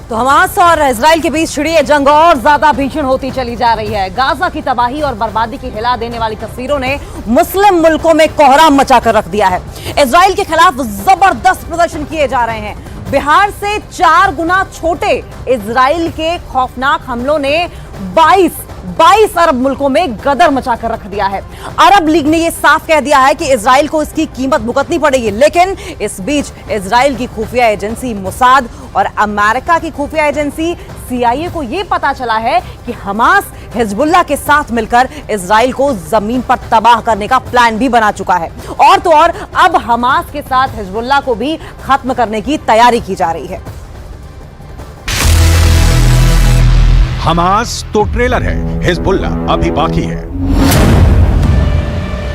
तो हमास और इजराइल के बीच छिड़ी ये जंग और ज्यादा भीषण होती चली जा रही है। गाजा की तबाही और बर्बादी की हिला देने वाली तस्वीरों ने मुस्लिम मुल्कों में कोहराम मचाकर रख दिया है। इजराइल के खिलाफ जबरदस्त प्रदर्शन किए जा रहे हैं। बिहार से 4 गुना छोटे इजराइल के खौफनाक हमलों ने 22 अरब मुल्कों में गदर मचाकर रख दिया है। अरब लीग ने यह साफ कह दिया है कि इजराइल को इसकी कीमत भुगतनी पड़ेगी। लेकिन इस बीच इजराइल की खुफिया एजेंसी मोसाद और अमेरिका की खुफिया एजेंसी CIA को यह पता चला है कि हमास हिजबुल्लाह के साथ मिलकर इजराइल को जमीन पर तबाह करने का प्लान भी बना चुका है। और तो और अब हमास के साथ हिजबुल्लाह को भी खत्म करने की तैयारी की जा रही है। हमास तो ट्रेलर है, हिजबुल्लाह अभी बाकी है।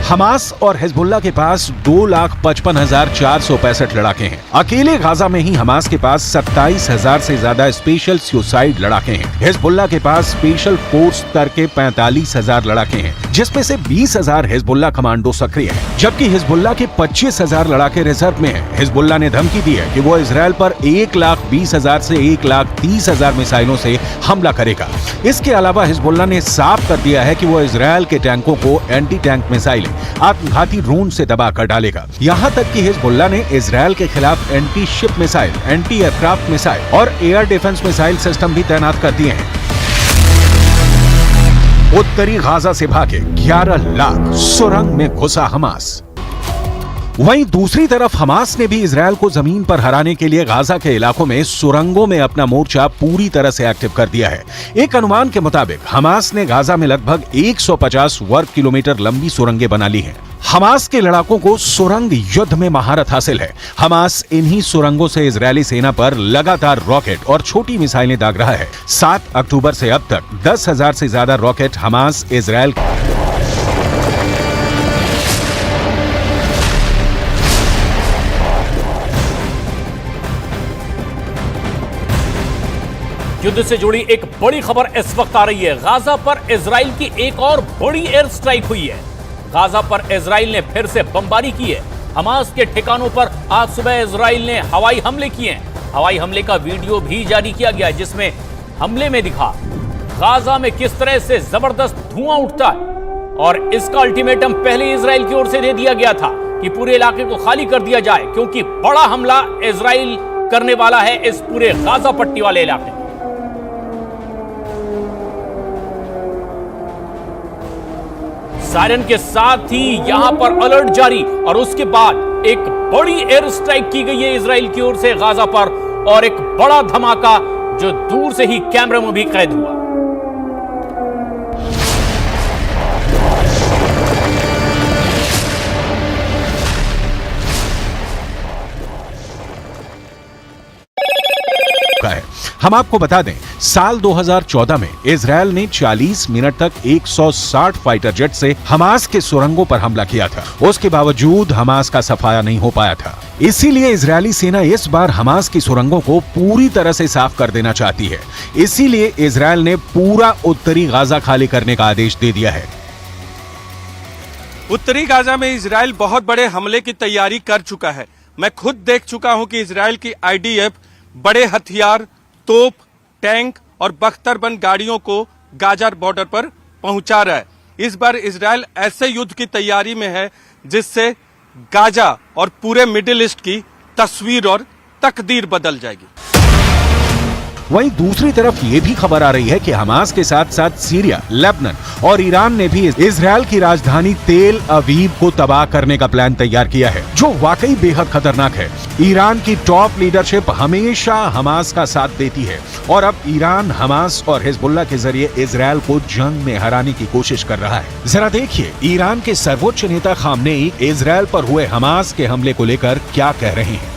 हमास और हिजबुल्लाह के पास 2,55,465 लड़ाके हैं। अकेले गाजा में ही हमास के पास 27,000 से ज्यादा स्पेशल सुसाइड लड़ाके हैं। हिजबुल्लाह के पास स्पेशल फोर्स स्तर के 45,000 लड़ाके हैं, जिसमें से 20,000 हिजबुल्लाह कमांडो सक्रिय हैं, जबकि हिजबुल्लाह के 25,000 लड़ाके रिजर्व में हैं। हिजबुल्लाह ने धमकी दी है कि वो इजराइल पर 1,20,000 से 1,30,000 मिसाइलों से हमला करेगा। इसके अलावा हिजबुल्लाह ने साफ कर दिया है कि वो इजराइल के टैंकों को एंटी टैंक मिसाइलें, आत्मघाती ड्रोन से दबा कर डालेगा। यहां तक कि हिजबुल्लाह ने इजराइल के खिलाफ anti ship missile, anti aircraft missile और एयर डिफेंस मिसाइल सिस्टम भी तैनात कर दिए हैं। उत्तरी गाजा से भागे 11 लाख सुरंग में घुसा हमास। वहीं दूसरी तरफ हमास ने भी इजराइल को जमीन पर हराने के लिए गाजा के इलाकों में सुरंगों में अपना मोर्चा पूरी तरह से एक्टिव कर दिया है। एक अनुमान के मुताबिक हमास ने गाजा में लगभग 150 वर्ग किलोमीटर लंबी सुरंगें बना ली हैं। हमास के लड़ाकों को सुरंग युद्ध में महारत हासिल है। हमास इन्हीं सुरंगों से इजरायली सेना पर लगातार रॉकेट और छोटी मिसाइलें दाग रहा है। 7 अक्टूबर से अब तक 10,000 से ज्यादा रॉकेट हमास इजराइल युद्ध से जुड़ी एक बड़ी खबर इस वक्त आ रही है। गाजा पर इजराइल की एक और बड़ी एयर स्ट्राइक हुई है। गाजा पर इजराइल ने फिर से बमबारी की है। हमास के ठिकानों पर आज सुबह इजराइल ने हवाई हमले किए हैं। हवाई हमले का वीडियो भी जारी किया गया, जिसमें हमले में दिखा गाजा में किस तरह से जबरदस्त धुआं उठता है। और इसका अल्टीमेटम पहले इजराइल की ओर से दे दिया गया था कि पूरे इलाके को खाली कर दिया जाए, क्योंकि बड़ा हमला इजराइल करने वाला है इस पूरे गाजा पट्टी वाले इलाके में। सायरन के साथ ही यहां पर अलर्ट जारी और उसके बाद एक बड़ी एयर स्ट्राइक की गई है इजराइल की ओर से गाजा पर, और एक बड़ा धमाका जो दूर से ही कैमरे में भी कैद हुआ। हम आपको बता दें, साल 2014 में इजराइल ने 40 मिनट तक 160 फाइटर जेट से हमास के सुरंगों पर हमला किया था। उसके बावजूद हमास का सफाया नहीं हो पाया था। इसीलिए इजरायली सेना इस बार हमास की सुरंगों को पूरी तरह से साफ कर देना चाहती है। इसीलिए इजराइल ने पूरा उत्तरी गाजा खाली करने का आदेश दे दिया है। उत्तरी गाजा में इजराइल बहुत बड़े हमले की तैयारी कर चुका है। मैं खुद देख चुका हूं कि इजराइल की IDF बड़े हथियार, तोप, टैंक और बख्तरबंद गाड़ियों को गाजा बॉर्डर पर पहुंचा रहा है। इस बार इजराइल ऐसे युद्ध की तैयारी में है जिससे गाजा और पूरे मिडिल ईस्ट की तस्वीर और तकदीर बदल जाएगी। वहीं दूसरी तरफ ये भी खबर आ रही है कि हमास के साथ साथ सीरिया, लेबनान और ईरान ने भी इजराइल की राजधानी तेल अवीव को तबाह करने का प्लान तैयार किया है, जो वाकई बेहद खतरनाक है। ईरान की टॉप लीडरशिप हमेशा हमास का साथ देती है और अब ईरान हमास और हिजबुल्लाह के जरिए इजराइल को जंग में हराने की कोशिश कर रहा है। जरा देखिए ईरान के सर्वोच्च नेता खामनेई इजराइल पर हुए हमास के हमले को लेकर क्या कह रहे हैं।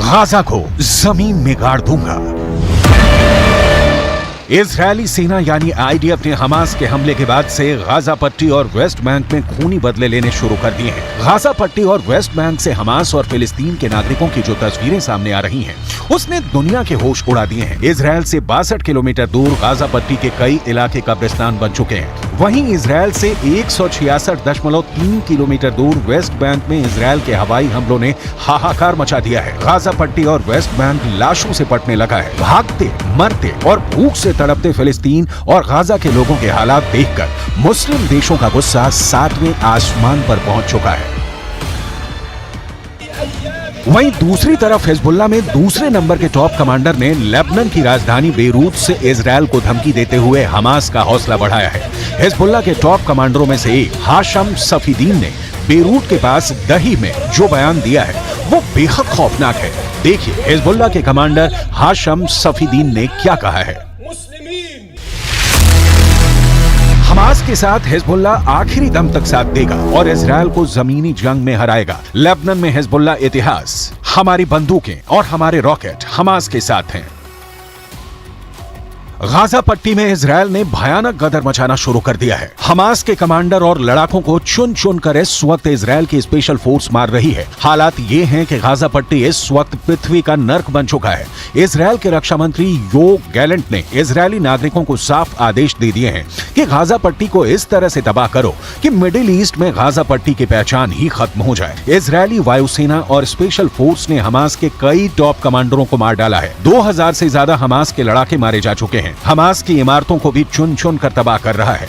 गाजा को जमीन में गाड़ दूंगा। इजरायली सेना यानी आईडीएफ ने हमास के हमले के बाद से गाजा पट्टी और वेस्ट बैंक में खूनी बदले लेने शुरू कर दिए हैं। गाजा पट्टी और वेस्ट बैंक से हमास और फिलिस्तीन के नागरिकों की जो तस्वीरें सामने आ रही हैं, उसने दुनिया के होश उड़ा दिए हैं। इजरायल से 62 किलोमीटर दूर गाजा पट्टी के कई इलाके कब्रिस्तान बन चुके हैं। वहीं इजरायल से 166.3 किलोमीटर दूर वेस्ट बैंक में इजरायल के हवाई हमलों ने हाहाकार मचा दिया है। गाजा पट्टी और वेस्ट बैंक लाशों से पटने लगा है। भागते, मरते और भूख से तड़पते फिलिस्तीन और गाजा के लोगों के हालात देखकर मुस्लिम देशों का गुस्सा 7वें आसमान पर पहुंच चुका है। वहीं दूसरी तरफ हिजबुल्लाह में दूसरे नंबर के टॉप कमांडर ने लेबनान की राजधानी बेरूत से इजरायल को धमकी देते हुए हमास का हौसला बढ़ाया है। हिजबुल्लाह के टॉप कमांडरों में से एक हाशम सफीदीन ने बेरूत के पास दही में जो बयान दिया है वो बेहद खौफनाक है। देखिए हिजबुल्लाह के कमांडर हाशम सफीदीन ने क्या कहा है। हमास के साथ हिजबुल्लाह आखिरी दम तक साथ देगा और इजरायल को जमीनी जंग में हराएगा। लेबनान में हिजबुल्लाह इतिहास, हमारी बंदूकें और हमारे रॉकेट हमास के साथ हैं। गाजा पट्टी में इजरायल ने भयानक गदर मचाना शुरू कर दिया है। हमास के कमांडर और लड़ाकों को चुन चुन कर इस वक्त इजरायल की स्पेशल फोर्स मार रही है। हालात ये हैं कि गाजा पट्टी इस वक्त पृथ्वी का नर्क बन चुका है। इजरायल के रक्षा मंत्री योव गैलेंट ने इजरायली नागरिकों को साफ आदेश दे दिए हैं कि गाजा पट्टी को इस तरह से तबाह करो कि मिडिल ईस्ट में गाजा पट्टी की पहचान ही खत्म हो जाए। इजरायली वायुसेना और स्पेशल फोर्स ने हमास के कई टॉप कमांडरों को मार डाला है। 2000 से ज्यादा हमास के लड़ाके मारे जा चुके हैं। हमास की इमारतों को भी चुन चुन कर तबाह कर रहा है।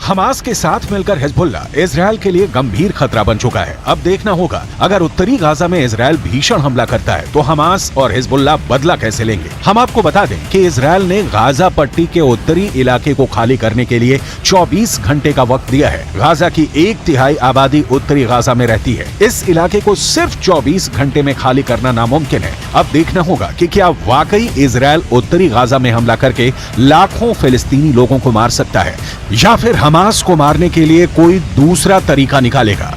हमास के साथ मिलकर हिजबुल्लाह इजरायल के लिए गंभीर खतरा बन चुका है। अब देखना होगा अगर उत्तरी गाजा में इजरायल भीषण हमला करता है तो हमास और हिजबुल्लाह बदला कैसे लेंगे। हम आपको बता दें कि इजरायल ने गाजा पट्टी के उत्तरी इलाके को खाली करने के लिए 24 घंटे का वक्त दिया है। गाजा की 1/3 आबादी उत्तरी गाजा में रहती है। इस इलाके को सिर्फ 24 घंटे में खाली करना नामुमकिन है। अब देखना होगा कि क्या वाकई इजरायल उत्तरी गाजा में हमला करके लाखों फिलिस्तीनी लोगों को मार सकता है या फिर हमास को मारने के लिए कोई दूसरा तरीका निकालेगा।